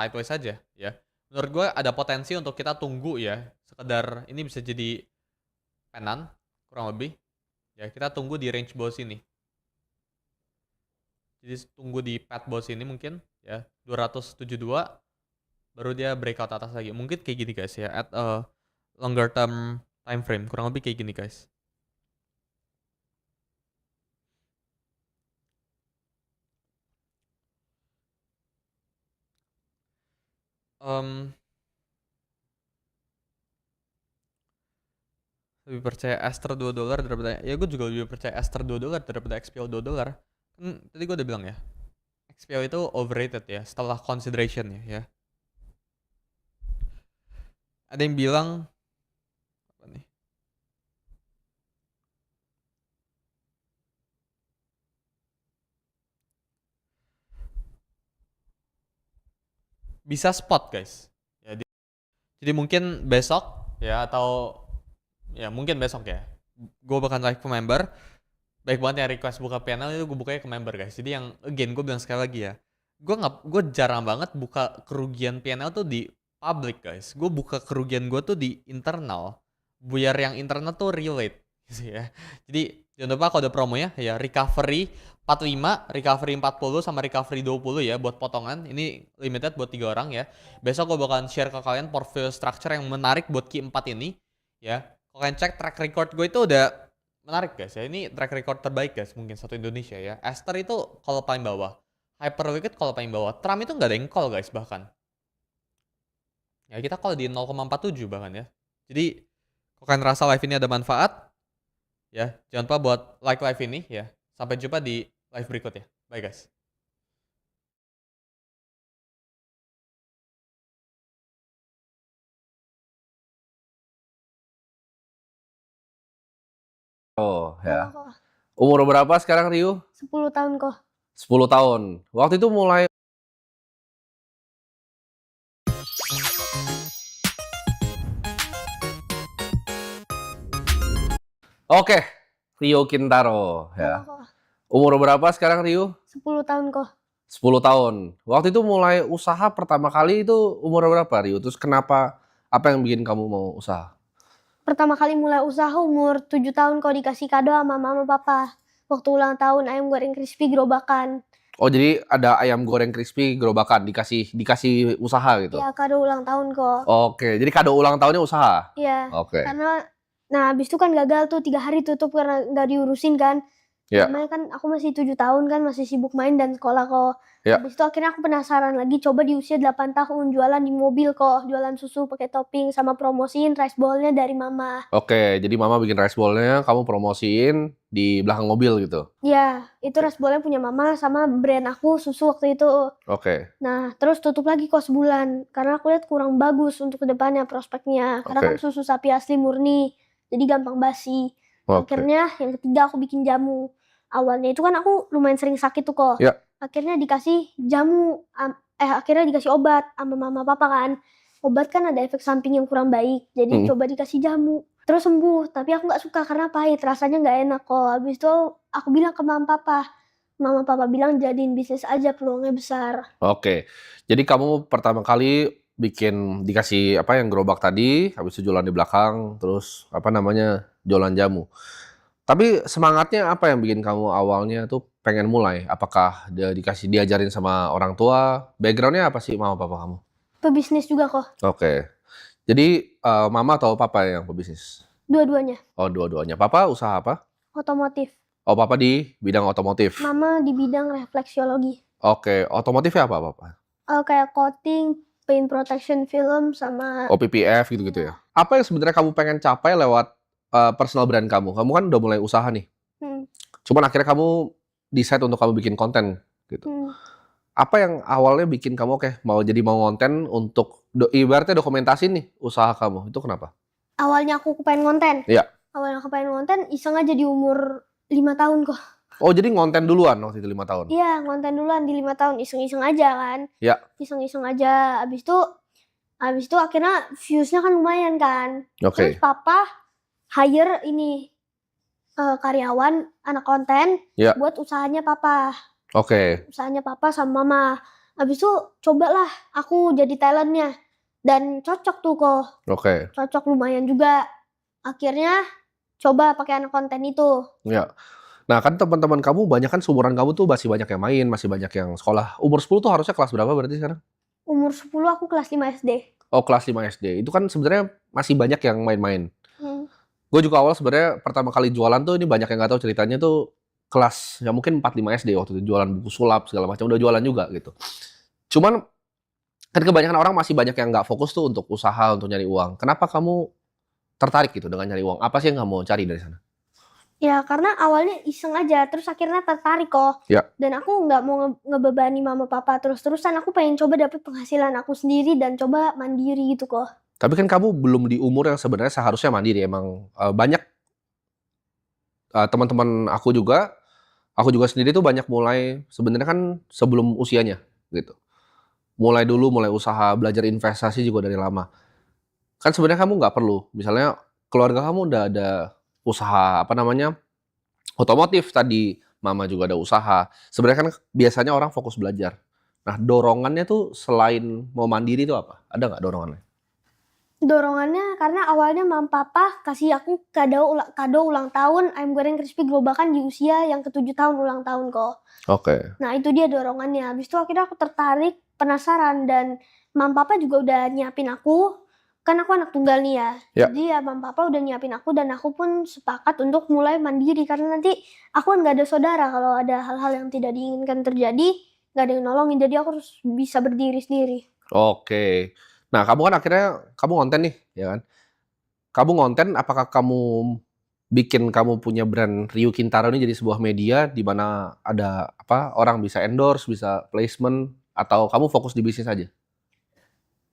sideways aja ya. Menurut gue ada potensi untuk kita tunggu ya, sekedar ini bisa jadi penan kurang lebih ya, kita tunggu di range bawah sini. Jadi tunggu di pad bawah sini mungkin ya 272 baru dia breakout atas lagi. Mungkin kayak gini guys ya, at a longer term time frame kurang lebih kayak gini guys. Lebih percaya Aster $2 daripada, ya gue juga lebih percaya Aster $2 daripada XPL $2. Tadi gue udah bilang ya, XPL itu overrated ya setelah consideration ya. Ada yang bilang apa nih? Bisa spot guys. Ya, jadi mungkin besok ya, atau ya mungkin besok ya. Gue bakal live ke member. Baik banget yang request buka panel itu gue bukanya ke member guys. Jadi yang again gue bilang sekali lagi ya, gue jarang banget buka kerugian PNL tuh di public guys. Gue buka kerugian gue tuh di internal, biar yang internal tuh relate gitu ya. Jadi jangan lupa kalau ada promonya ya, recovery 45, recovery 40 sama recovery 20 ya buat potongan. Ini limited buat 3 orang ya. Besok gue bakalan share ke kalian portfolio structure yang menarik buat Q4 ini ya. Kalau kalian cek track record gue itu udah menarik guys ya. Ini track record terbaik guys mungkin satu Indonesia ya. Aster itu kalau paling bawah, Hyperliquid kalau paling bawah, Trump itu nggak ada yang call guys bahkan. Ya kita call di 0,47 bahkan ya. Jadi kalau kalian rasa live ini ada manfaat ya, jangan lupa buat like live ini ya. Sampai jumpa di live berikutnya. Bye guys. Oh ya. Kok Umur berapa sekarang Ryu? 10 tahun kok. 10 tahun. Waktu itu mulai Oke, Rio Kintaro ya. Kok Umur berapa sekarang Ryu? 10 tahun kok. 10 tahun. Waktu itu mulai usaha pertama kali itu umur berapa Ryu? Terus kenapa, apa yang bikin kamu mau usaha? Pertama kali mulai usaha umur 7 tahun kok, dikasih kado sama mama papa. Waktu ulang tahun ayam goreng crispy gerobakan. Oh jadi ada ayam goreng crispy gerobakan dikasih usaha gitu? Iya, kado ulang tahun kok. Oke, jadi kado ulang tahunnya usaha? Iya. Oke. Karena habis itu kan gagal tuh 3 hari tutup karena nggak diurusin kan. Ya. Namanya kan aku masih 7 tahun kan, masih sibuk main dan sekolah kok. Ya. Habis itu akhirnya aku penasaran lagi, coba di usia 8 tahun jualan di mobil kok, jualan susu pakai topping sama promosiin rice bowl-nya dari mama. Oke, jadi mama bikin rice bowl-nya, kamu promosiin di belakang mobil gitu? Iya, itu rice bowl-nya punya mama sama brand aku susu waktu itu. Oke. Nah, terus tutup lagi kok sebulan, karena aku lihat kurang bagus untuk kedepannya prospeknya. Karena kan Oke. susu sapi asli murni, jadi gampang basi. Oke. Akhirnya yang ketiga aku bikin jamu. Awalnya itu kan aku lumayan sering sakit tuh kok. Ya. Akhirnya dikasih jamu, akhirnya dikasih obat sama mama papa kan. Obat kan ada efek samping yang kurang baik, jadi coba dikasih jamu. Terus sembuh, tapi aku nggak suka karena pahit, rasanya nggak enak kok. Habis itu aku bilang ke mama papa bilang jadiin bisnis aja, peluangnya besar. Oke, jadi kamu pertama kali dikasih apa yang gerobak tadi, habis itu jualan di belakang, terus apa namanya, jualan jamu. Tapi semangatnya apa yang bikin kamu awalnya tuh pengen mulai? Apakah diajarin sama orang tua? Background-nya apa sih mama papa kamu? Pebisnis juga kok, Oke, jadi mama atau papa yang pebisnis? dua-duanya. Oh dua-duanya. Papa usaha apa? Otomotif, Oh papa di bidang otomotif. mama di bidang refleksiologi. Oke, otomotifnya apa papa? Kayak coating, paint protection film, sama Oh PPF gitu-gitu ya? Apa yang sebenarnya kamu pengen capai lewat personal brand kamu? Kamu kan udah mulai usaha nih. Cuman akhirnya kamu decide untuk kamu bikin konten gitu. Apa yang awalnya bikin kamu mau konten untuk ibaratnya dokumentasi nih usaha kamu, itu kenapa? Awalnya aku pengen konten. Iya. Awalnya aku pengen konten, iseng aja di umur 5 tahun kok. Oh jadi ngonten duluan waktu itu 5 tahun? Iya, ngonten duluan di 5 tahun, iseng-iseng aja kan. Iya. Iseng-iseng aja, habis itu akhirnya views-nya kan lumayan kan. Oke. Terus papa hire ini karyawan anak konten Iya. buat usahanya papa. Oke. Usahanya papa sama mama. Habis itu cobalah aku jadi talent-nya dan cocok tuh kok, Oke, cocok lumayan juga. Akhirnya coba pakai anak konten itu. ya. Nah kan teman-teman kamu banyak kan seumuran kamu tuh masih banyak yang main, masih banyak yang sekolah. Umur 10 tuh harusnya kelas berapa berarti sekarang? Umur 10 aku kelas 5 SD. Oh kelas 5 SD. Itu kan sebenarnya masih banyak yang main-main. Hmm. Gue juga awal sebenarnya pertama kali jualan tuh ini banyak yang nggak tahu ceritanya tuh kelas ya mungkin 4-5 SD waktu itu jualan buku sulap segala macam udah jualan juga gitu. Cuman kan kebanyakan orang masih banyak yang nggak fokus tuh untuk usaha untuk nyari uang. Kenapa kamu tertarik gitu dengan nyari uang? Apa sih yang kamu cari dari sana? Ya karena awalnya iseng aja, terus akhirnya tertarik kok. Ya. Dan aku nggak mau ngebebani mama papa terus-terusan. Aku pengen coba dapet penghasilan aku sendiri dan coba mandiri gitu kok. Tapi kan kamu belum di umur yang sebenarnya seharusnya mandiri. Emang banyak teman-teman aku juga sendiri tuh banyak mulai sebenarnya kan sebelum usianya gitu. Mulai dulu mulai usaha belajar investasi juga dari lama. Kan sebenarnya kamu nggak perlu. Misalnya keluarga kamu udah ada usaha apa namanya otomotif tadi, mama juga ada usaha. Sebenarnya kan biasanya orang fokus belajar. Nah dorongannya tuh selain mau mandiri itu apa? Ada nggak dorongannya? Dorongannya karena awalnya mama papa kasih aku kado ulang tahun ayam goreng crispy gerobakan di usia yang ke-7 tahun ulang tahun kok. Oke. Nah itu dia dorongannya. Habis itu akhirnya aku tertarik, penasaran dan mama papa juga udah nyiapin aku. Kan aku anak tunggal nih ya. Ya. Jadi ya mama papa udah nyiapin aku dan aku pun sepakat untuk mulai mandiri karena nanti aku kan nggak ada saudara kalau ada hal-hal yang tidak diinginkan terjadi nggak ada yang nolongin jadi aku harus bisa berdiri sendiri. Oke. Nah kamu kan akhirnya kamu konten nih, ya kan? Kamu ngonten, apakah kamu bikin kamu punya brand Ryu Kintaro ini jadi sebuah media di mana ada apa orang bisa endorse, bisa placement, atau kamu fokus di bisnis aja?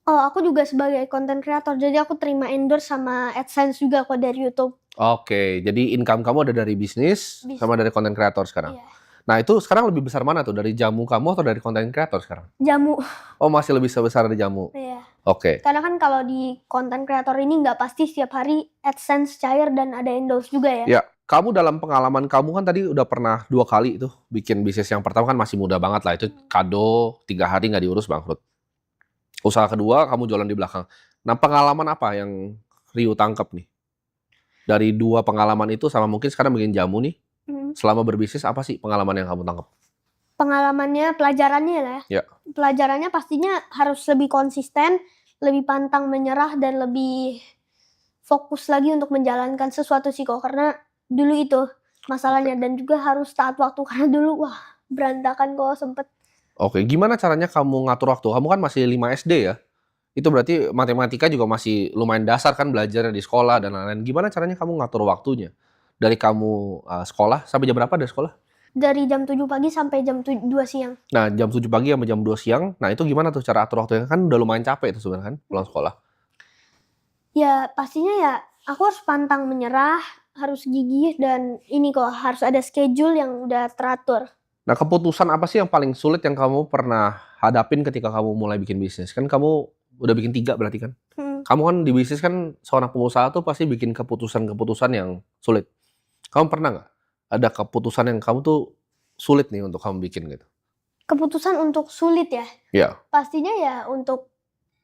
Oh aku juga sebagai content creator jadi aku terima endorse sama AdSense juga kok dari YouTube. Oke, jadi income kamu ada dari bisnis sama dari content creator sekarang. Iya. Nah itu sekarang lebih besar mana tuh? Dari jamu kamu atau dari content creator sekarang? Jamu. Oh masih lebih besar dari jamu. Iya. Oke. Karena kan kalau di content creator ini nggak pasti setiap hari AdSense cair dan ada endorse juga ya. Ya, kamu dalam pengalaman kamu kan tadi udah pernah 2 kali tuh bikin bisnis. Yang pertama kan masih muda banget lah, itu kado 3 hari nggak diurus bangkrut. Usaha kedua kamu jualan di belakang. Nah pengalaman apa yang Ryu tangkap nih? Dari 2 pengalaman itu sama mungkin sekarang bikin jamu nih, selama berbisnis apa sih pengalaman yang kamu tangkap? Pengalamannya, pelajarannya lah Ya. Pelajarannya pastinya harus lebih konsisten, lebih pantang menyerah dan lebih fokus lagi untuk menjalankan sesuatu sih kok. Karena dulu itu masalahnya dan juga harus taat waktu karena dulu wah berantakan kok sempet. Oke, gimana caranya kamu ngatur waktu? Kamu kan masih 5 SD ya? Itu berarti matematika juga masih lumayan dasar kan belajarnya di sekolah dan lain-lain. Gimana caranya kamu ngatur waktunya? Dari kamu sekolah sampai jam berapa dari sekolah? Dari jam 7 pagi sampai jam 2 siang. Nah, jam 7 pagi sampai jam 2 siang. Nah, itu gimana tuh cara atur waktunya? Kan udah lumayan capek itu sebenarnya kan pulang sekolah. Ya pastinya ya aku harus pantang menyerah, harus gigih dan ini kok harus ada schedule yang udah teratur. Nah, keputusan apa sih yang paling sulit yang kamu pernah hadapin ketika kamu mulai bikin bisnis? Kan kamu udah bikin 3 berarti kan? Kamu kan di bisnis kan seorang pengusaha tuh pasti bikin keputusan-keputusan yang sulit. Kamu pernah nggak ada keputusan yang kamu tuh sulit nih untuk kamu bikin gitu? Keputusan untuk sulit ya? Iya. Pastinya ya untuk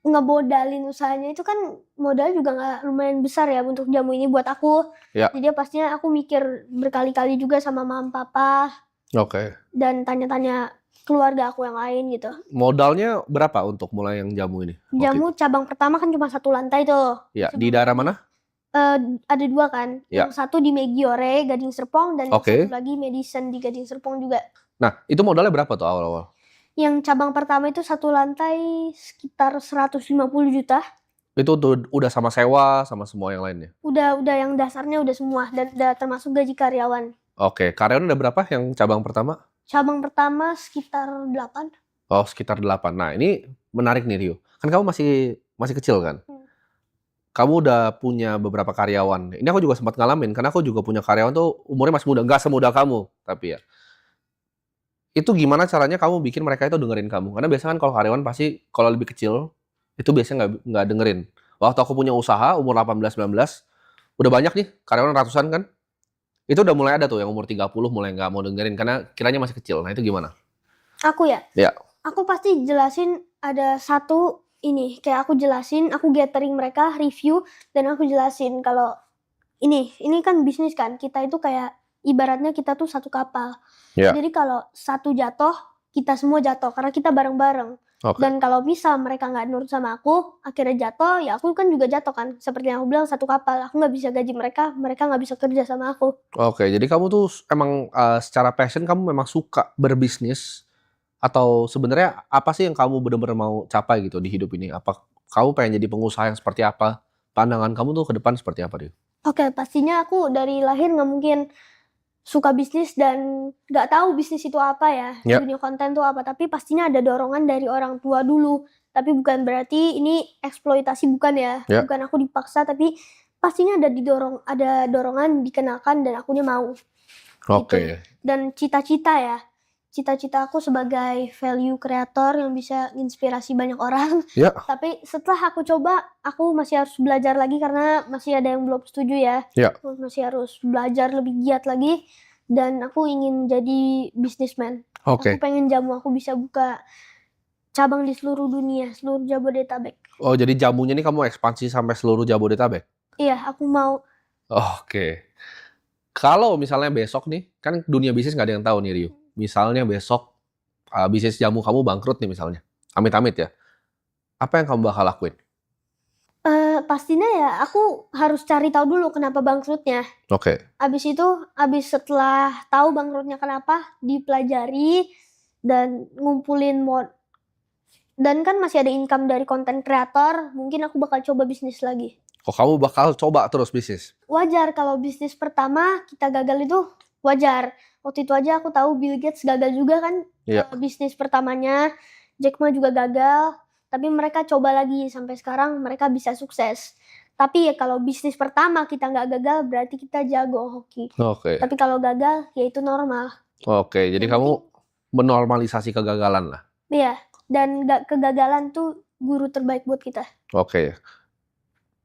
ngemodalin usahanya itu kan modal juga nggak lumayan besar ya untuk jamu ini buat aku. Ya. Jadi pastinya aku mikir berkali-kali juga sama mama papa Oke. dan tanya-tanya keluarga aku yang lain gitu. Modalnya berapa untuk mulai yang jamu ini? waktu itu? Jamu cabang pertama kan cuma 1 lantai tuh. Ya, di daerah mana? Ada 2 kan. Ya. Yang satu di Megiore, Gading Serpong dan yang Oke. satu lagi Madison di Gading Serpong juga. Nah, itu modalnya berapa tuh awal-awal? Yang cabang pertama itu 1 lantai sekitar 150 juta. Itu tuh udah sama sewa sama semua yang lainnya? Udah yang dasarnya udah semua dan udah termasuk gaji karyawan. Oke, karyawan ada berapa yang cabang pertama? Cabang pertama sekitar 8. Oh, sekitar 8. Nah, ini menarik nih Rio. Kan kamu masih kecil kan? Kamu udah punya beberapa karyawan. Ini aku juga sempat ngalamin karena aku juga punya karyawan tuh umurnya masih muda, nggak semuda kamu, tapi ya. Itu gimana caranya kamu bikin mereka itu dengerin kamu? Karena biasanya kan kalau karyawan pasti kalau lebih kecil itu biasanya nggak dengerin. Waktu aku punya usaha umur 18-19, udah banyak nih karyawan ratusan kan? Itu udah mulai ada tuh yang umur 30 mulai nggak mau dengerin karena kiranya masih kecil. Nah itu gimana? Aku ya? Ya. Aku pasti jelasin ada satu ini, kayak aku jelasin, aku gathering mereka, review, dan aku jelasin kalau ini kan bisnis kan, kita itu kayak ibaratnya kita tuh satu kapal. Ya. Jadi kalau satu jatuh, kita semua jatuh karena kita bareng-bareng. Oke. Dan kalau misal mereka nggak nurut sama aku, akhirnya jatuh, ya aku kan juga jatuh kan. Seperti yang aku bilang, satu kapal. Aku nggak bisa gaji mereka, mereka nggak bisa kerja sama aku. Oke, jadi kamu tuh emang secara passion kamu memang suka berbisnis atau sebenarnya apa sih yang kamu benar-benar mau capai gitu di hidup ini? Apa kamu pengen jadi pengusaha yang seperti apa? Pandangan kamu tuh ke depan seperti apa, Rio? Oke, pastinya aku dari lahir nggak mungkin suka bisnis dan nggak tahu bisnis itu apa ya, Ya. dunia konten itu apa. Tapi pastinya ada dorongan dari orang tua dulu. Tapi bukan berarti ini eksploitasi, bukan ya. Ya. Bukan aku dipaksa, tapi pastinya ada dorongan dikenalkan dan akunya mau. Oke. Dan cita-cita ya. Cita-cita aku sebagai value creator yang bisa inspirasi banyak orang. Ya. Tapi setelah aku coba, aku masih harus belajar lagi karena masih ada yang belum setuju ya. Ya. Aku masih harus belajar lebih giat lagi. Dan aku ingin jadi businessman. Oke. Aku pengen jamu, aku bisa buka cabang di seluruh dunia, seluruh Jabodetabek. Oh, jadi jamunya ini kamu ekspansi sampai seluruh Jabodetabek? Iya, aku mau. Oke. Kalau misalnya besok nih, kan dunia bisnis nggak ada yang tahu nih, Rio. Misalnya besok bisnis jamu kamu bangkrut nih misalnya. Amit-amit ya. Apa yang kamu bakal lakuin? Pastinya ya aku harus cari tahu dulu kenapa bangkrutnya. Oke. Abis setelah tahu bangkrutnya kenapa, dipelajari dan ngumpulin dan kan masih ada income dari konten kreator, mungkin aku bakal coba bisnis lagi. Kok kamu bakal coba terus bisnis? Wajar kalau bisnis pertama kita gagal itu wajar. Waktu itu aja aku tahu Bill Gates gagal juga kan. Iya. Bisnis pertamanya, Jack Ma juga gagal. Tapi mereka coba lagi sampai sekarang mereka bisa sukses. Tapi ya kalau bisnis pertama kita nggak gagal berarti kita jago hoki. Oke. Tapi kalau gagal ya itu normal. Oke, jadi Yang kamu menormalisasi kegagalan lah. Iya, dan kegagalan tuh guru terbaik buat kita. Oke.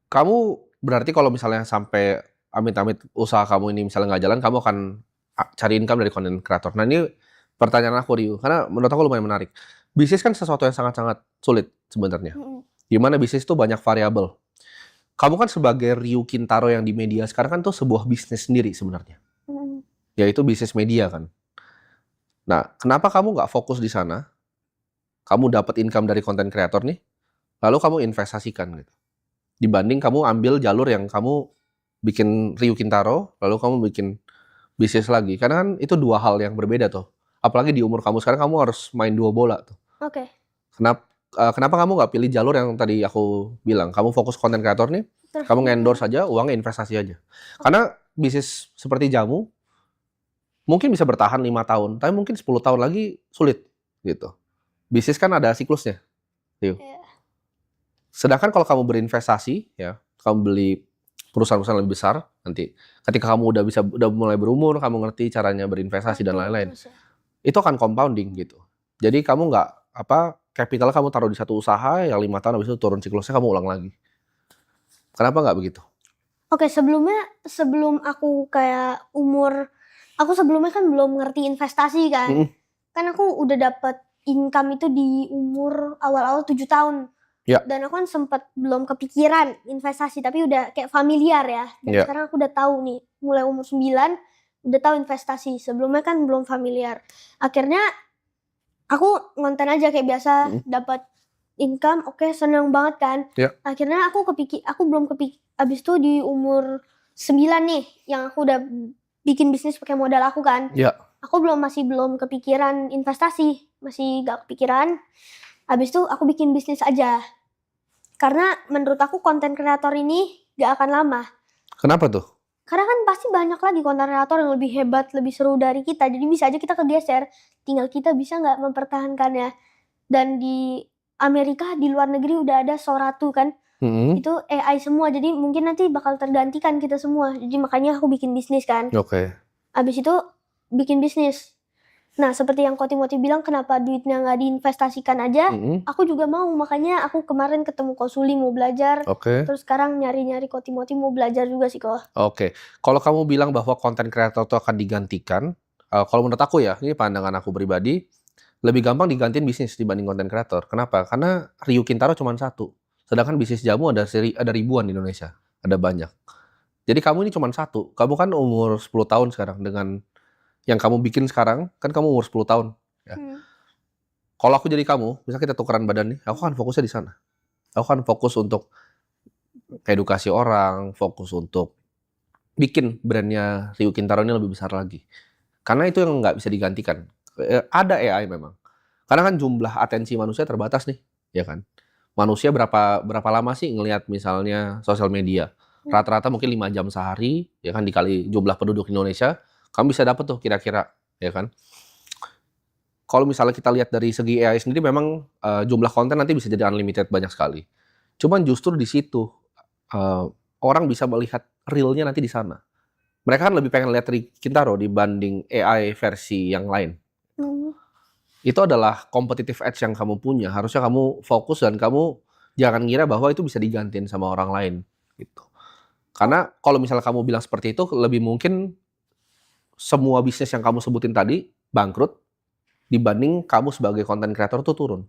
Kamu berarti kalau misalnya sampai amit-amit usaha kamu ini misalnya nggak jalan, kamu akan cari income dari konten kreator. Nah ini pertanyaan aku, Rio, karena menurut aku lumayan menarik. Bisnis kan sesuatu yang sangat-sangat sulit sebenarnya. Dimana bisnis itu banyak variabel. Kamu kan sebagai Rio Kintaro yang di media sekarang kan tuh sebuah bisnis sendiri sebenarnya. Yaitu bisnis media kan. Nah, kenapa kamu nggak fokus di sana? Kamu dapat income dari konten kreator nih, lalu kamu investasikan gitu. Dibanding kamu ambil jalur yang kamu bikin Rio Kintaro, lalu kamu bikin bisnis lagi. Karena kan itu dua hal yang berbeda tuh. Apalagi di umur kamu sekarang, kamu harus main dua bola tuh. Oke. Kenapa kamu nggak pilih jalur yang tadi aku bilang? Kamu fokus konten kreator nih, kamu nge-endorse aja, uangnya investasi aja. Karena bisnis seperti jamu, mungkin bisa bertahan 5 tahun, tapi mungkin 10 tahun lagi sulit gitu. Bisnis kan ada siklusnya. Rio. Iya. Sedangkan kalau kamu berinvestasi, ya, kamu beli perusahaan-perusahaan lebih besar, nanti ketika kamu udah mulai berumur, kamu ngerti caranya berinvestasi dan lain-lain, itu akan compounding gitu. Jadi kamu nggak capital kamu taruh di satu usaha yang 5 tahun habis itu turun siklusnya kamu ulang lagi. Kenapa nggak begitu? Oke, sebelum aku kayak aku sebelumnya kan belum ngerti investasi kan. Kan aku udah dapet income itu di umur awal-awal 7 tahun. Ya. Dan aku kan sempat belum kepikiran investasi, tapi udah kayak familiar ya. Dan Ya. sekarang aku udah tahu nih, mulai umur 9 udah tahu investasi. Sebelumnya kan belum familiar. Akhirnya aku ngonten aja kayak biasa, dapat income, oke, seneng banget kan. Ya. Akhirnya aku belum kepikir abis itu di umur 9 nih yang aku udah bikin bisnis pakai modal aku kan. Ya. Aku masih belum kepikiran investasi, masih gak kepikiran. Abis itu aku bikin bisnis aja. Karena menurut aku konten kreator ini gak akan lama. Kenapa tuh? Karena kan pasti banyak lagi konten kreator yang lebih hebat, lebih seru dari kita. Jadi bisa aja kita kegeser. Tinggal kita bisa gak mempertahankannya. Dan di Amerika, di luar negeri udah ada Soratu kan. Itu AI semua. Jadi mungkin nanti bakal tergantikan kita semua. Jadi makanya aku bikin bisnis kan. Oke. Abis itu bikin bisnis. Nah, seperti yang Kotimoti bilang, kenapa duitnya nggak diinvestasikan aja? Aku juga mau, makanya aku kemarin ketemu Kosuli mau belajar. Oke. Terus sekarang nyari-nyari Kotimoti mau belajar juga sih kok. Oke. Kalau kamu bilang bahwa konten kreator itu akan digantikan, kalau menurut aku ya, ini pandangan aku pribadi, lebih gampang digantiin bisnis dibanding konten kreator. Kenapa? Karena Ryu Kintaro cuma satu. Sedangkan bisnis jamu ada ribuan di Indonesia. Ada banyak. Jadi kamu ini cuma satu. Kamu kan umur 10 tahun sekarang. Dengan yang kamu bikin sekarang, kan kamu umur 10 tahun. Ya. Kalau aku jadi kamu, misalnya kita tukeran badan nih, aku kan fokusnya di sana. Aku kan fokus untuk edukasi orang, fokus untuk bikin brandnya Ryu Kintaro ini lebih besar lagi. Karena itu yang nggak bisa digantikan. Ada AI memang. Karena kan jumlah atensi manusia terbatas nih, ya kan? Manusia berapa lama sih ngelihat misalnya sosial media? Rata-rata mungkin 5 jam sehari, ya kan, dikali jumlah penduduk Indonesia, kamu bisa dapat tuh kira-kira, ya kan? Kalau misalnya kita lihat dari segi AI sendiri memang jumlah konten nanti bisa jadi unlimited banyak sekali. Cuman justru di situ orang bisa melihat real-nya nanti di sana. Mereka kan lebih pengen lihat Ryu Kintaro dibanding AI versi yang lain. Itu adalah competitive edge yang kamu punya. Harusnya kamu fokus dan kamu jangan ngira bahwa itu bisa digantiin sama orang lain gitu. Karena kalau misalnya kamu bilang seperti itu, lebih mungkin semua bisnis yang kamu sebutin tadi bangkrut dibanding kamu sebagai content creator tuh turun.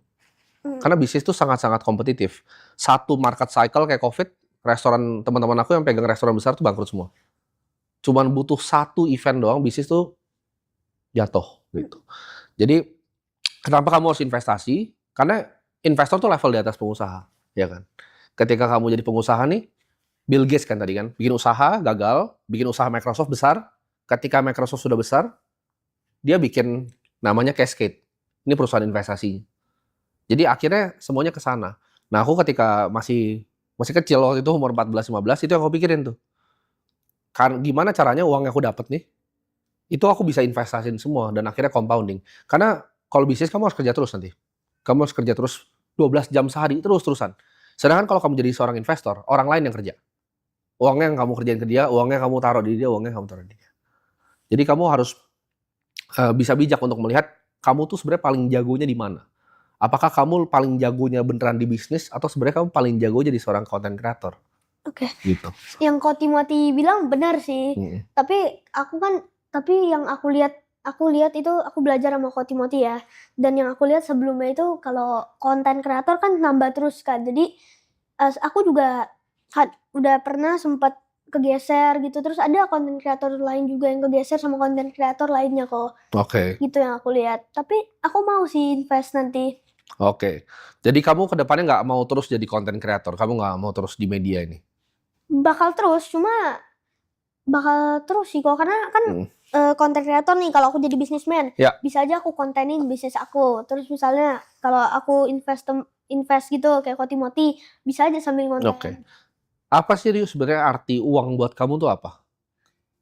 Karena bisnis tuh sangat-sangat kompetitif. Satu market cycle kayak COVID, restoran teman-teman aku yang pegang restoran besar tuh bangkrut semua. Cuman butuh satu event doang, bisnis tuh jatuh gitu. Jadi kenapa kamu harus investasi? Karena investor tuh level di atas pengusaha, ya kan? Ketika kamu jadi pengusaha nih, Bill Gates kan tadi kan, bikin usaha gagal, bikin usaha Microsoft besar. Ketika Microsoft sudah besar, dia bikin namanya Cascade. Ini perusahaan investasi. Jadi akhirnya semuanya ke sana. Nah, aku ketika masih kecil waktu itu umur 14-15 itu yang aku pikirin tuh. Gimana caranya uang yang aku dapat nih, itu aku bisa investasiin semua dan akhirnya compounding. Karena kalau bisnis kamu harus kerja terus nanti. Kamu harus kerja terus 12 jam sehari terus-terusan. Sedangkan kalau kamu jadi seorang investor, orang lain yang kerja. Uangnya yang kamu kerjain ke dia, uangnya kamu taruh di dia, uangnya kamu taruh di dia. Jadi kamu harus bisa bijak untuk melihat kamu tuh sebenarnya paling jagonya di mana. Apakah kamu paling jagonya beneran di bisnis atau sebenarnya kamu paling jago jadi seorang content creator? Oke. Gitu. Yang Ko Timothy bilang benar sih. Tapi yang aku lihat itu aku belajar sama Ko Timothy ya. Dan yang aku lihat sebelumnya itu kalau content creator kan nambah terus kan. Jadi aku juga udah pernah sempat kegeser gitu. Terus ada content creator lain juga yang kegeser sama content creator lainnya kok. Oke. Gitu yang aku lihat. Tapi aku mau sih invest nanti. Oke. Jadi kamu ke depannya nggak mau terus jadi content creator? Kamu nggak mau terus di media ini? Bakal terus sih kok. Karena kan content creator nih, kalau aku jadi businessman, Ya. bisa aja aku kontenin bisnis aku. Terus misalnya kalau aku invest gitu kayak Ko Timothy, bisa aja sambil konten. Oke. Apa sih Ryu sebenarnya arti uang buat kamu tuh apa?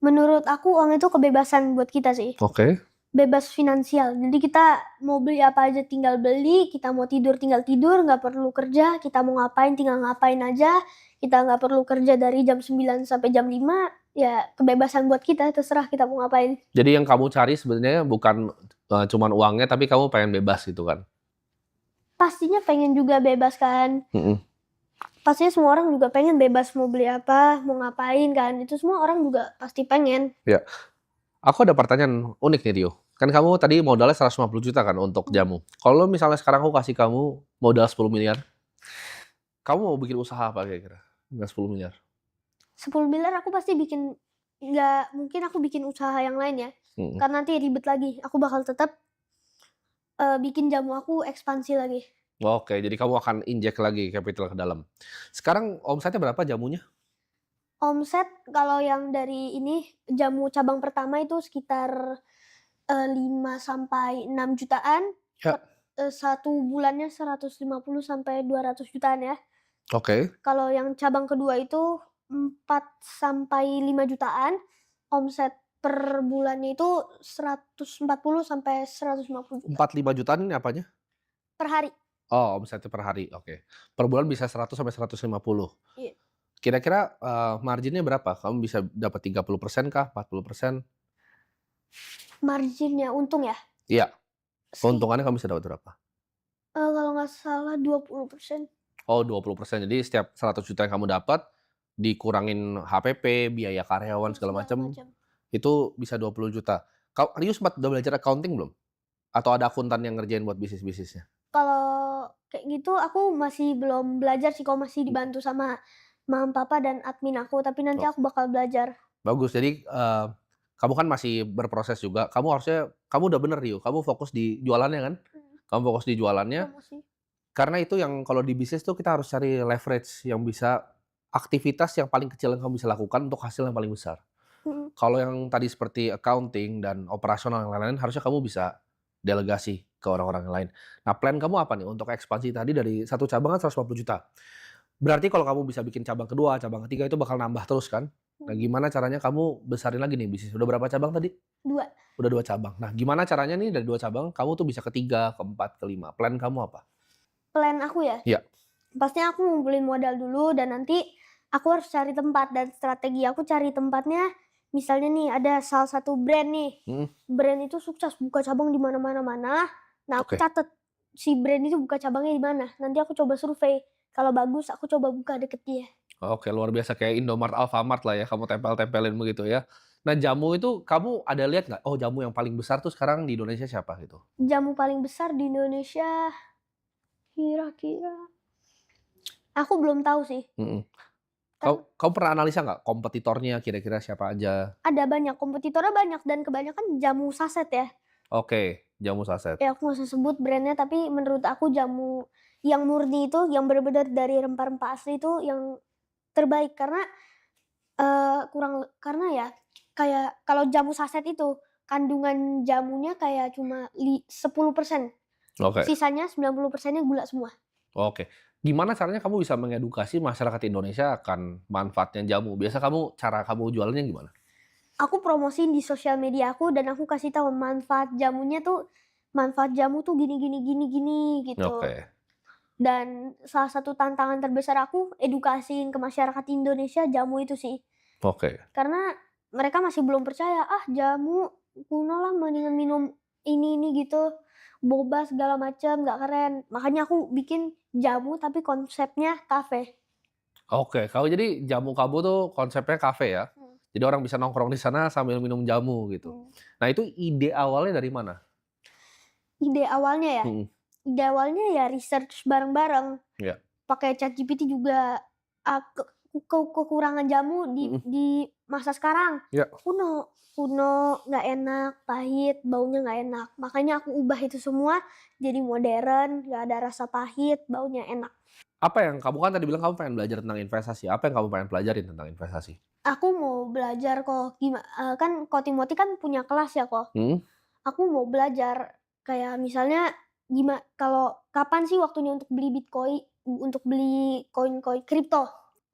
Menurut aku uang itu kebebasan buat kita sih. Oke. Bebas finansial. Jadi kita mau beli apa aja tinggal beli, kita mau tidur tinggal tidur, nggak perlu kerja, kita mau ngapain tinggal ngapain aja. Kita nggak perlu kerja dari jam 9 sampai jam 5, ya kebebasan buat kita, terserah kita mau ngapain. Jadi yang kamu cari sebenarnya bukan cuman uangnya, tapi kamu pengen bebas gitu kan? Pastinya pengen juga bebas kan. Pastinya semua orang juga pengen bebas mau beli apa, mau ngapain kan. Itu semua orang juga pasti pengen. Ya. Aku ada pertanyaan unik nih Rio. Kan kamu tadi modalnya 150 juta kan untuk jamu. Kalau misalnya sekarang aku kasih kamu modal 10 miliar, kamu mau bikin usaha apa kira-kira? Nggak 10 miliar. 10 miliar aku pasti nggak mungkin aku bikin usaha yang lain ya. Karena nanti ribet lagi. Aku bakal tetap bikin jamu aku ekspansi lagi. Oke, jadi kamu akan injek lagi capital ke dalam. Sekarang omsetnya berapa jamunya? Omset kalau yang dari ini jamu cabang pertama itu sekitar 5 sampai 6 jutaan. Ya. Satu bulannya 150 sampai 200 jutaan ya. Oke. Kalau yang cabang kedua itu 4 sampai 5 jutaan. Omset per bulannya itu 140 sampai 150 juta. 4-5 jutaan ini apanya? Per hari. Oh, omsetnya per hari. Oke. Per bulan bisa 100 sampai 150. Iya. Kira-kira marginnya berapa? Kamu bisa dapat 30% kah? 40%? Marginnya untung ya? Iya. Keuntungannya kamu bisa dapat berapa? Kalau nggak salah 20%. Oh, 20%. Jadi setiap 100 juta yang kamu dapat dikurangin HPP, biaya karyawan segala macam, itu bisa 20 juta. Rio sempat udah belajar accounting belum? Atau ada akuntan yang ngerjain buat bisnisnya? Kalau kayak gitu aku masih belum belajar sih, kalau masih dibantu sama mama, papa, dan admin aku, tapi nanti Oh, aku bakal belajar. bagus. Jadi, kamu kan masih berproses juga, kamu udah bener, Rio, kamu fokus di jualannya kan? Mhm, Kamu fokus di jualannya, promosi. karena itu yang kalau di bisnis tuh kita harus cari leverage yang bisa aktivitas yang paling kecil yang kamu bisa lakukan untuk hasil yang paling besar. Mhm, Kalau yang tadi seperti accounting dan operasional yang lain-lain harusnya kamu bisa delegasi ke orang-orang yang lain. Nah, plan kamu apa nih untuk ekspansi tadi dari satu cabang kan 150 juta. Berarti kalau kamu bisa bikin cabang kedua, cabang ketiga itu bakal nambah terus kan? Nah, mhm. gimana caranya kamu besarin lagi nih bisnis? Udah berapa cabang tadi? 2. Udah 2 cabang. Nah, gimana caranya nih dari 2 cabang kamu tuh bisa ke 3, ke 4, ke 5? Plan kamu apa? Plan aku ya, Iya. pastinya aku ngumpulin modal dulu dan nanti aku harus cari tempat, dan strategi aku cari tempatnya misalnya nih ada salah satu brand nih, Mhm, brand itu sukses buka cabang di mana-mana. Nah, aku oke. catet si brand itu buka cabangnya di mana, nanti aku coba survei, kalau bagus aku coba buka deket dia. Oke, luar biasa kayak Indomart, Alfamart lah ya, kamu tempel-tempelin begitu ya. Nah, jamu itu kamu ada lihat nggak, oh jamu yang paling besar tuh sekarang di Indonesia siapa gitu? Jamu paling besar di Indonesia kira-kira aku belum tahu sih, Mhm. kan Kamu pernah analisa nggak kompetitornya kira-kira siapa aja? ada banyak, kompetitornya banyak dan kebanyakan jamu saset ya. Oke, jamu saset. Ya aku nggak usah sebut brand-nya, tapi menurut aku jamu yang murni itu, yang bener-bener dari rempah-rempah asli itu yang terbaik. Karena ya, kayak kalau jamu saset itu, kandungan jamunya kayak cuma 10%, Oke, sisanya 90%-nya gula semua. oke. Gimana caranya kamu bisa mengedukasi masyarakat Indonesia akan manfaatnya jamu? Cara kamu jualannya gimana? Aku promosiin di sosial media aku dan aku kasih tahu manfaat jamu tuh gini gini gini gini, gitu. Oke, Dan salah satu tantangan terbesar aku edukasiin ke masyarakat Indonesia jamu itu sih. oke. Karena mereka masih belum percaya, "Ah, jamu kuno lah, mendingan minum ini gitu, boba segala macam, nggak keren." Makanya aku bikin jamu tapi konsepnya kafe. Oke, jadi jamu kamu tuh konsepnya kafe ya? Hmm, Jadi orang bisa nongkrong di sana sambil minum jamu gitu. hmm. Nah, itu ide awalnya dari mana? Ide awalnya ya? Mhm, Ide awalnya ya research bareng-bareng, iya, pakai ChatGPT juga, ah, ke kekurangan jamu mhm, di masa sekarang, iya. kuno kuno, nggak enak, pahit, baunya nggak enak. Makanya aku ubah itu semua jadi modern, nggak ada rasa pahit, baunya enak. Apa yang kamu kan tadi bilang kamu pengen belajar tentang investasi, apa yang kamu pengen pelajarin tentang investasi? Aku mau belajar kan Ko Timoti kan punya kelas ya, Ko. Mhm, Aku mau belajar kayak misalnya kalau kapan sih waktunya untuk beli koin-koin kripto?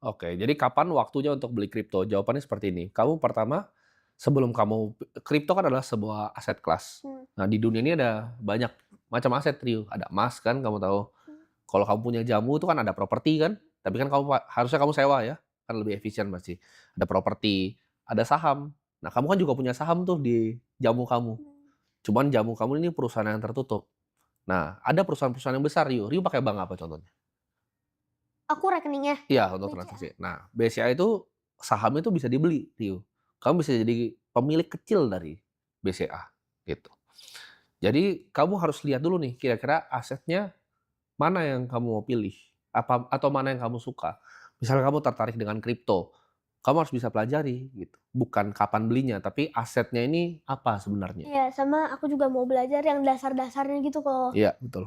oke. Jadi kapan waktunya untuk beli kripto? Jawabannya seperti ini. Kamu pertama, sebelum kamu kripto kan adalah sebuah aset kelas. Hmm, Nah, di dunia ini ada banyak macam aset, Rio. Ada emas kan kamu tahu. hmm, Kalau kamu punya jamu itu kan ada properti kan, tapi kan harusnya kamu sewa ya, kan lebih efisien pasti. Ada properti, ada saham. Nah, kamu kan juga punya saham tuh di jamu kamu. hmm. Cuman jamu kamu ini perusahaan yang tertutup. Nah, ada perusahaan-perusahaan yang besar, Rio. Rio pakai bank apa contohnya? Aku rekeningnya Iya, untuk BCA. transaksi. Nah, BCA itu saham itu bisa dibeli, Rio. Kamu bisa jadi pemilik kecil dari BCA, gitu. Jadi kamu harus lihat dulu nih, kira-kira asetnya mana yang kamu mau pilih? Atau mana yang kamu suka? Misalnya kamu tertarik dengan kripto, kamu harus bisa pelajari gitu. Bukan kapan belinya, tapi asetnya ini apa sebenarnya. Iya, sama aku juga mau belajar yang dasar-dasarnya gitu, kok. Iya, betul.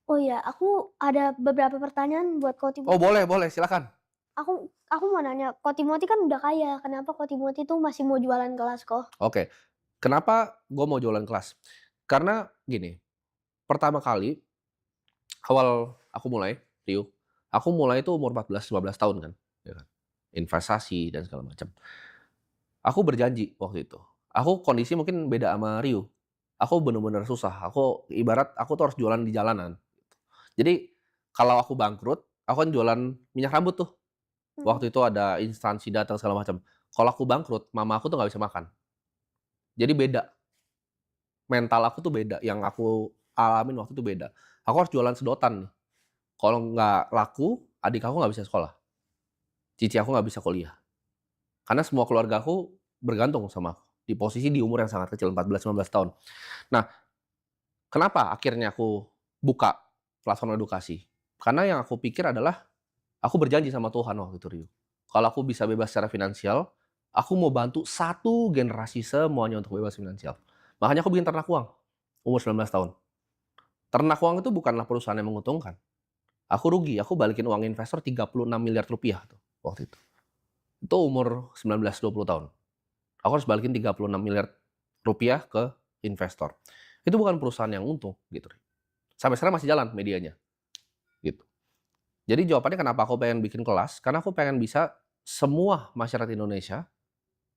Oh iya, aku ada beberapa pertanyaan buat Ko Oh, Timoti. boleh boleh, silakan. Aku mau nanya, Ko Timoti kan udah kaya, kenapa Ko Timoti tuh masih mau jualan kelas, Ko? Oke, kenapa gue mau jualan kelas? Karena gini, pertama kali awal aku mulai, Rio, aku mulai itu umur 14, 15 tahun kan, ya kan. Investasi dan segala macam. Aku berjanji waktu itu. Aku kondisi mungkin beda sama Rio. Aku bener-bener susah. Ibarat aku tuh harus jualan di jalanan. Jadi kalau aku bangkrut, aku kan jualan minyak rambut tuh. Mhm, Waktu itu ada instansi datang segala macam. Kalau aku bangkrut, mama aku tuh nggak bisa makan. Jadi beda. Mental aku tuh beda. Yang aku alamin waktu itu beda. Aku harus jualan sedotan nih. Kalau nggak laku, adik aku nggak bisa sekolah. Cici aku nggak bisa kuliah. Karena semua keluarga aku bergantung sama aku. Di posisi di umur yang sangat kecil, 14, 15 tahun. Nah, Kenapa akhirnya aku buka platform edukasi? Karena yang aku pikir adalah aku berjanji sama Tuhan waktu itu, Rio. Kalau aku bisa bebas secara finansial, aku mau bantu satu generasi semuanya untuk bebas finansial. Makanya aku bikin Ternak Uang, umur 19 tahun. Ternak Uang itu bukanlah perusahaan yang menguntungkan. Aku rugi, aku balikin uang investor 36 miliar rupiah tuh waktu itu. Itu umur 19-20 tahun. Aku harus balikin 36 miliar rupiah ke investor. Itu bukan perusahaan yang untung gitu. Sampai sekarang masih jalan medianya gitu. Jadi jawabannya kenapa aku pengen bikin kelas, karena aku pengen bisa semua masyarakat Indonesia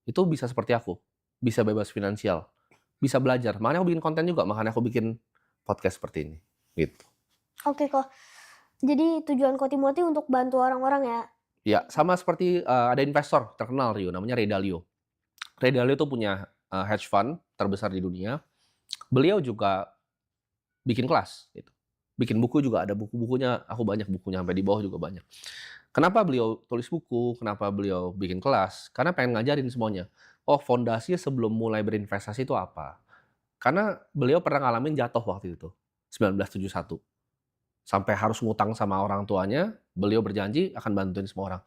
itu bisa seperti aku, bisa bebas finansial, bisa belajar. Makanya aku bikin konten juga, makanya aku bikin podcast seperti ini, gitu. Oke kok. Jadi tujuan Ko Timothy untuk bantu orang-orang ya? Ya, sama seperti ada investor terkenal Rio, namanya Ray Dalio. Ray Dalio itu punya hedge fund terbesar di dunia. Beliau juga bikin kelas, gitu. Bikin buku juga ada buku-bukunya, aku banyak bukunya sampai di bawah juga banyak. Kenapa beliau tulis buku? Kenapa beliau bikin kelas? Karena pengen ngajarin semuanya. Oh, fondasinya sebelum mulai berinvestasi itu apa? Karena beliau pernah ngalamin jatuh waktu itu, 1971. Sampai harus ngutang sama orang tuanya, beliau berjanji akan bantuin semua orang.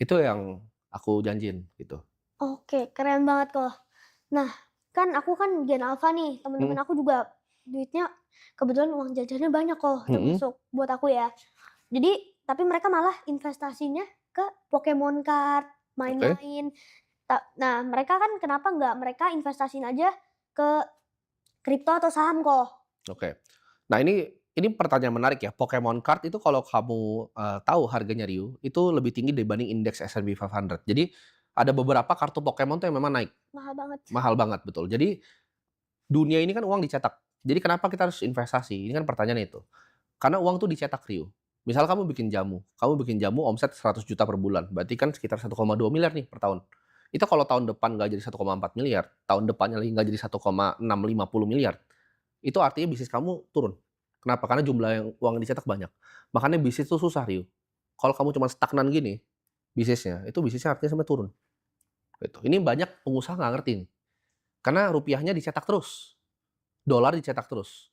Itu yang aku janjiin gitu. Oke, keren banget kok. Nah, kan aku kan Gen Alpha nih, teman-teman Mhm, aku juga duitnya kebetulan uang jajannya banyak kok, mhm, termasuk buat aku ya. Jadi, tapi mereka malah investasinya ke Pokemon Card, oke, main-main. Nah, mereka kan kenapa nggak mereka investasiin aja ke kripto atau saham kok? oke. Nah ini pertanyaan menarik ya, Pokemon Card itu kalau kamu, tahu harganya Ryu, itu lebih tinggi dibanding indeks S&P 500. Jadi, ada beberapa kartu Pokemon tuh yang memang naik, Mahal banget. mahal banget, betul. Jadi, dunia ini kan uang dicetak. Jadi kenapa kita harus investasi? Ini kan pertanyaannya itu. Karena uang tuh dicetak, Rio. Misal kamu bikin jamu omset 100 juta per bulan, berarti kan sekitar 1,2 miliar nih per tahun. Itu kalau tahun depan nggak jadi 1,4 miliar, tahun depannya lagi nggak jadi 1,650 miliar, itu artinya bisnis kamu turun. Kenapa? Karena jumlah yang uang yang dicetak banyak. Makanya bisnis itu susah, Rio. Kalau kamu cuma stagnan gini, bisnisnya artinya sampai turun. Gitu. Ini banyak pengusaha nggak ngerti nih. Karena rupiahnya dicetak terus, dolar dicetak terus.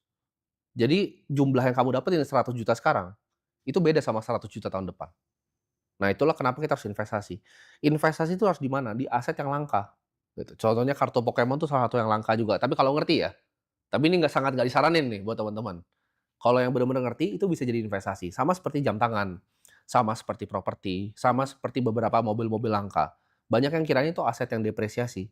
Jadi jumlah yang kamu dapetin 100 juta sekarang, itu beda sama 100 juta tahun depan. Nah, itulah kenapa kita harus investasi. Investasi itu harus di mana? Di aset yang langka, gitu. Contohnya kartu Pokemon itu salah satu yang langka juga, tapi kalau ngerti ya. Tapi ini nggak disaranin nih buat teman-teman. Kalau yang benar-benar ngerti, itu bisa jadi investasi. Sama seperti jam tangan, sama seperti properti, sama seperti beberapa mobil-mobil langka. Banyak yang kiranya itu aset yang depresiasi.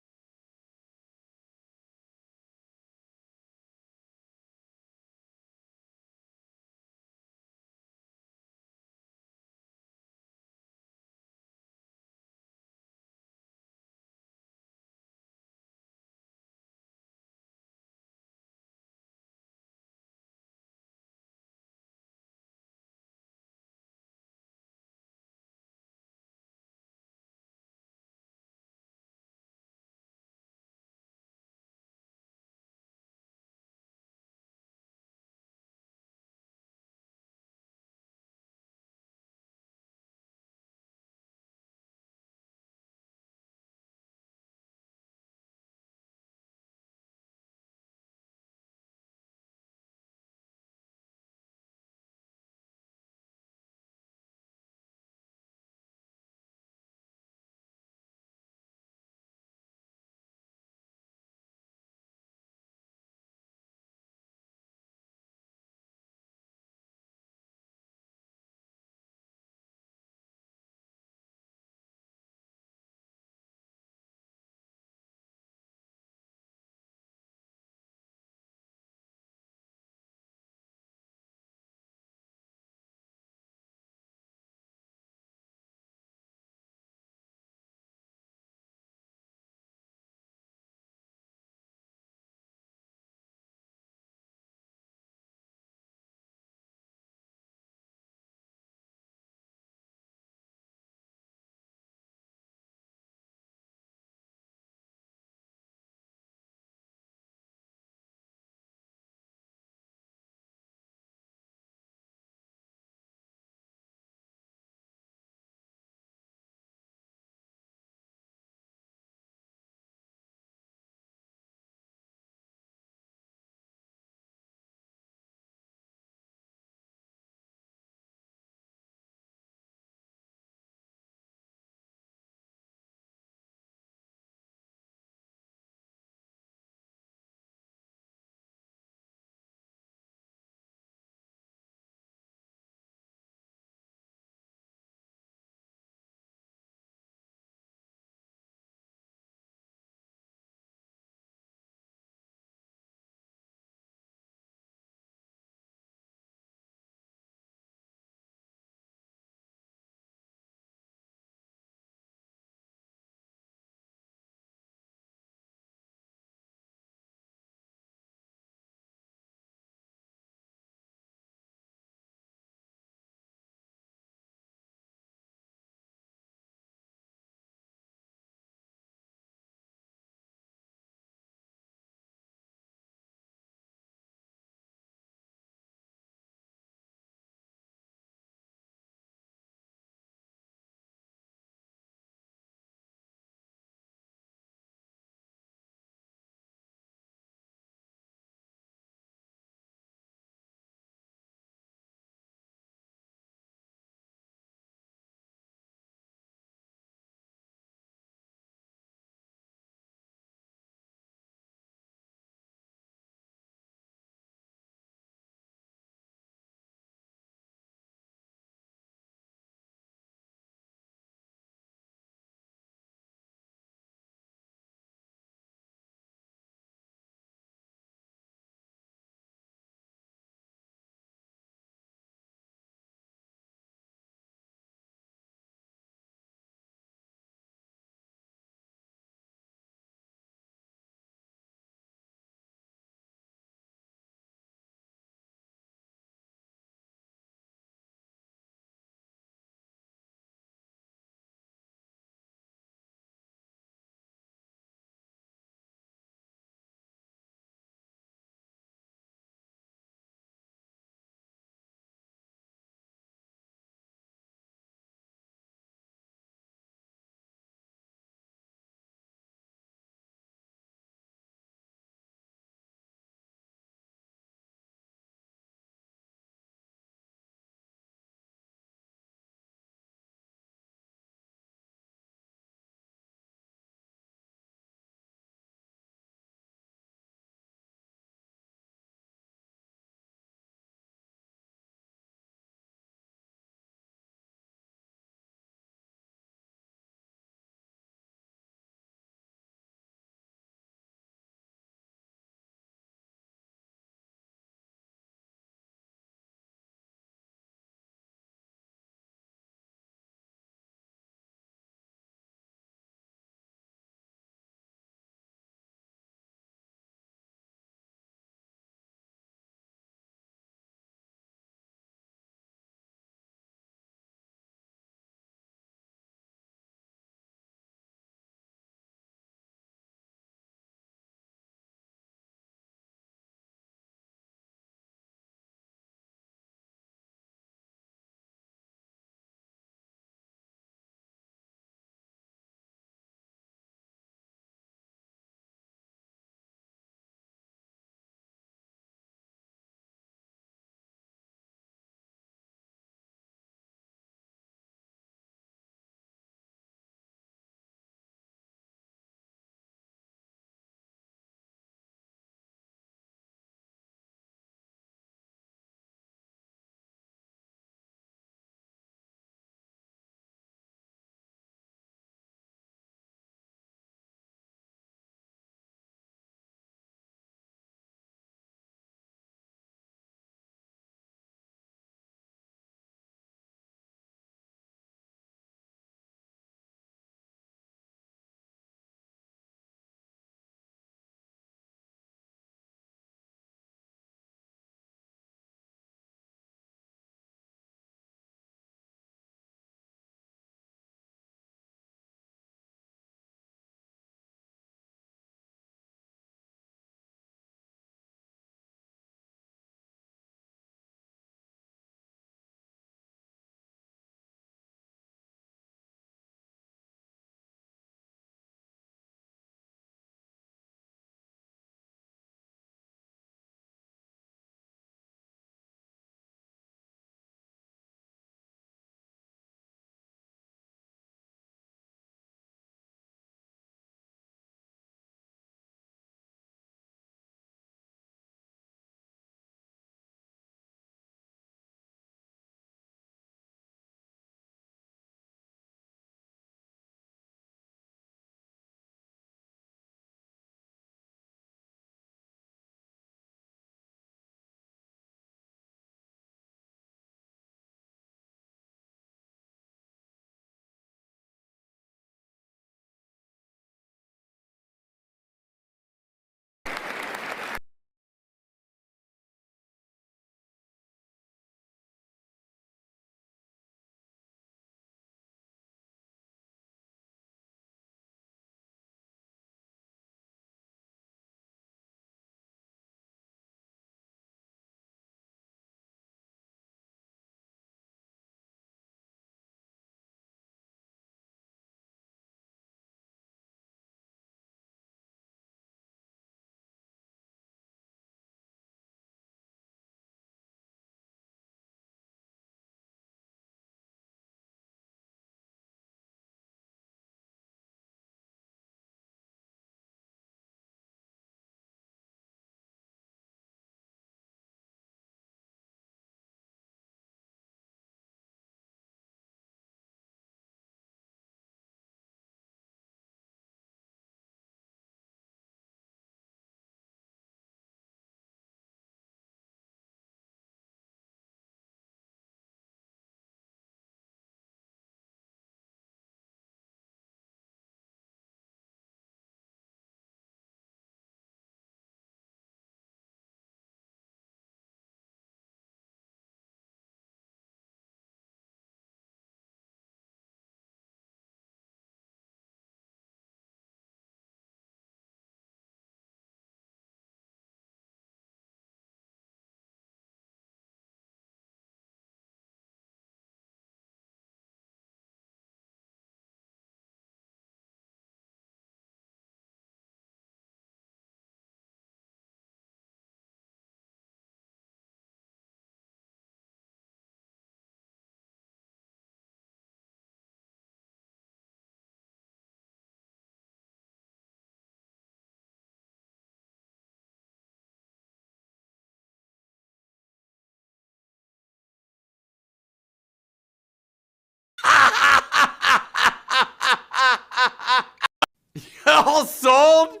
all sold?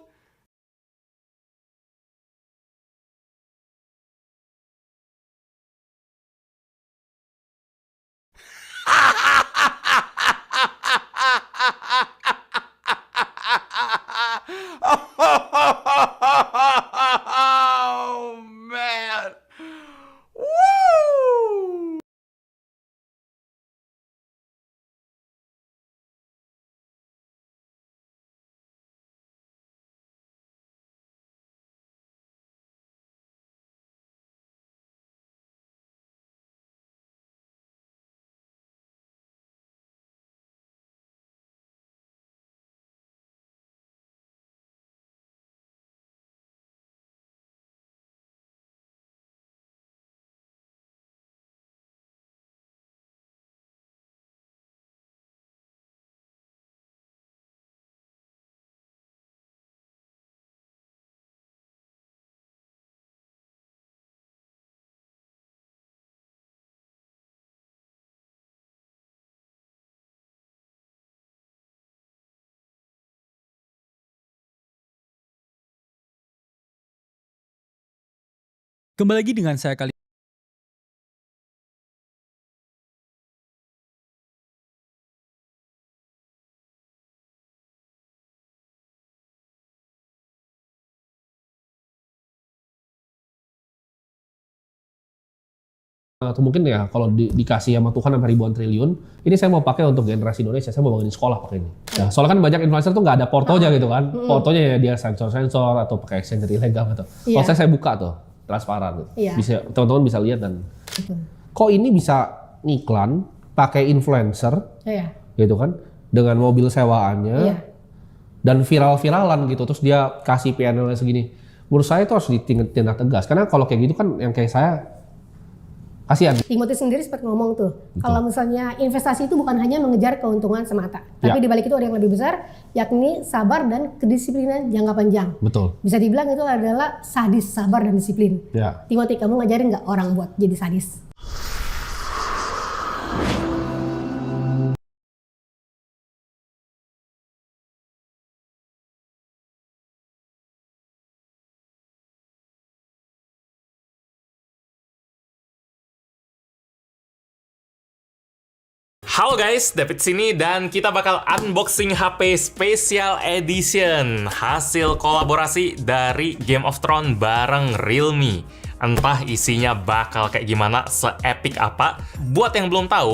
Oh man. Woo! Kembali lagi dengan saya kali atau mungkin ya kalau dikasih sama Tuhan sampai ribuan triliun, ini saya mau pakai untuk generasi Indonesia, saya mau bangunin sekolah pakai ini. Ya, soalnya kan banyak influencer tuh nggak ada portonya gitu kan, portonya ya dia sensor-sensor atau pakai exchange ilegal gitu. Kalau saya buka tuh transparan, bisa teman-teman bisa lihat dan kok ini bisa ngiklan pakai influencer, gitu kan, dengan mobil sewaannya dan viral-viralan gitu, terus dia kasih PNL segini. Menurut saya itu harus ditindak tegas, karena kalau kayak gitu kan yang kayak saya kasihan. Timotius sendiri seperti ngomong tuh, kalau misalnya investasi itu bukan hanya mengejar keuntungan semata, tapi di balik itu ada yang lebih besar, yakni sabar dan kedisiplinan jangka panjang. Betul. Bisa dibilang itu adalah sadis, sabar dan disiplin. Timothy, kamu ngajarin nggak orang buat jadi sadis? Halo guys, David sini dan kita bakal unboxing HP Special Edition, hasil kolaborasi dari Game of Thrones bareng Realme. Entah isinya bakal kayak gimana, se-epic apa. Buat yang belum tahu,